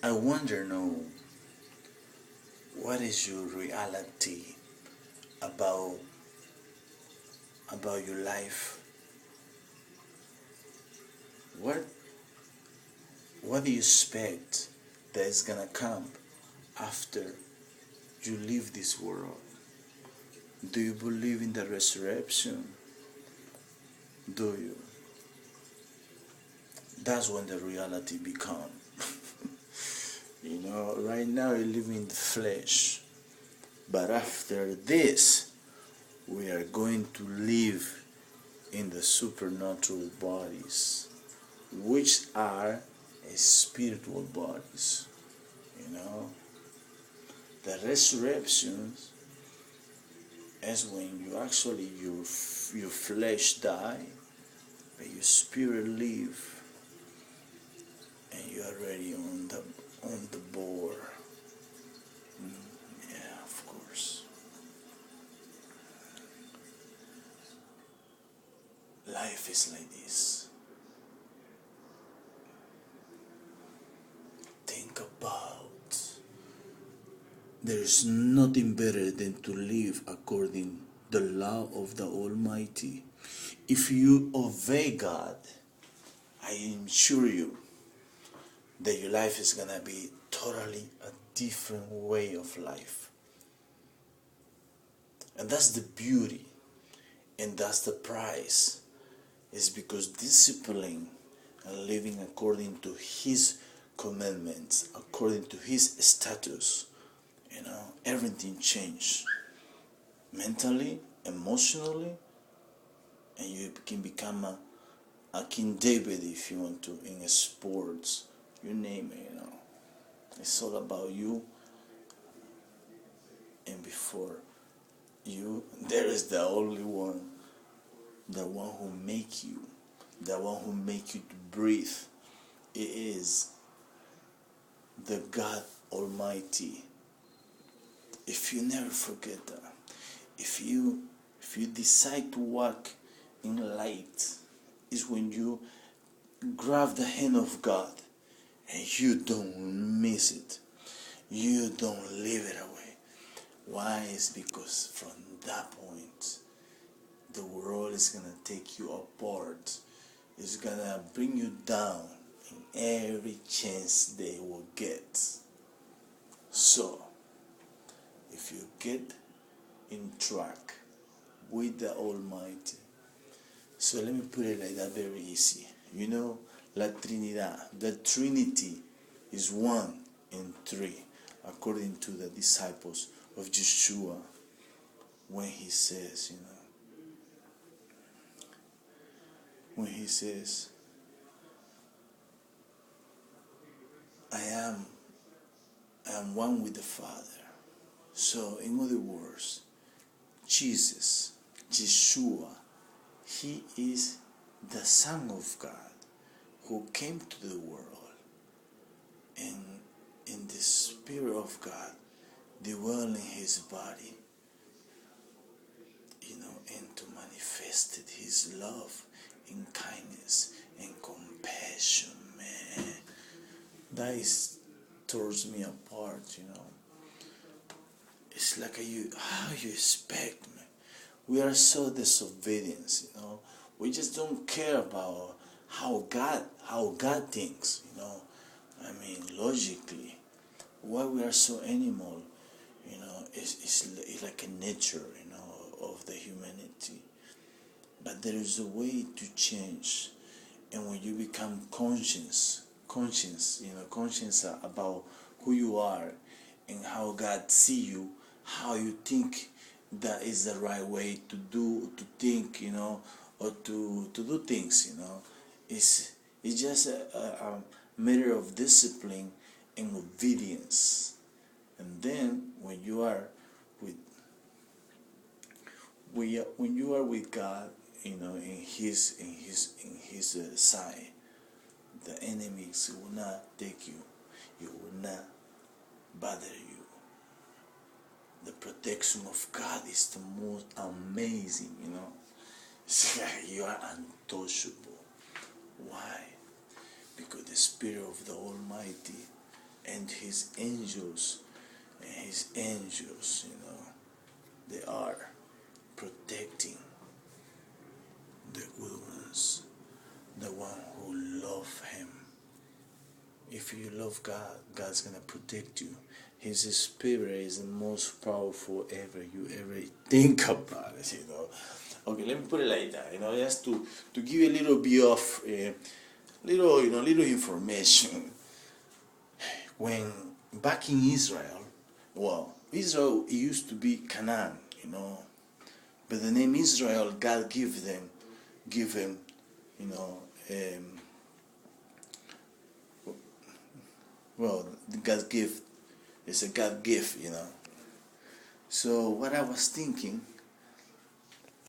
I wonder now, what is your reality about your life? What do you expect that is gonna come after you leave this world? Do you believe in the resurrection? Do you? That's when the reality becomes. Right now you live in the flesh, but after this, we are going to live in the supernatural bodies, which are spiritual bodies. You know, the resurrection is when you actually your flesh die, but your spirit live, and you are ready on the board. Yeah, of course. Life is like this. Think about. There is nothing better than to live according the law of the Almighty. If you obey God, I assure you that your life is gonna be totally a different way of life. And that's the beauty, and that's the price. Is because discipline and living according to His commandments, according to His status, everything changed mentally, emotionally, and you can become a King David if you want to in sports, you name it. It's all about you, and before you, there is the only one, the one who make you, the one who make you to breathe. It is the God Almighty. If you never forget that, if you decide to walk in light, is when you grab the hand of God and you don't miss it. You don't leave it away. Why? Is because from that point, the world is gonna take you apart. It's gonna bring you down in every chance they will get. So, if you get in track with the Almighty, so let me put it like that, very easy. La Trinidad, the Trinity is one in three, according to the disciples of Yeshua, when he says, when he says, I am one with the Father. So, in other words, Jesus, Yeshua, He is the Son of God who came to the world, and in the Spirit of God dwell in His body, and to manifest His love and kindness and compassion, man. That is towards me apart. It's like how you expect, man. We are so disobedient. We just don't care about how God thinks. I mean, logically, why we are so animal. It's like a nature, of the humanity. But there is a way to change, and when you become conscious, about who you are and how God see you, how you think that is the right way to think, or to do things, it's just a matter of discipline and obedience. And then when you are with when you are with God, in His side, the enemies will not take you. You will not bother you. The protection of God is the most amazing. It's like you are untouchable. Why? Because the Spirit of the Almighty and his angels, they are protecting the good ones, the one who love him. If you love God, God's gonna protect you. His spirit is the most powerful ever you ever think about it. Okay, let me put it like that. Just to give you a little bit of little information. When back in Israel, well, Israel used to be Canaan, but the name Israel, God give him, you know, well, God gift, it's a God gift. So what I was thinking,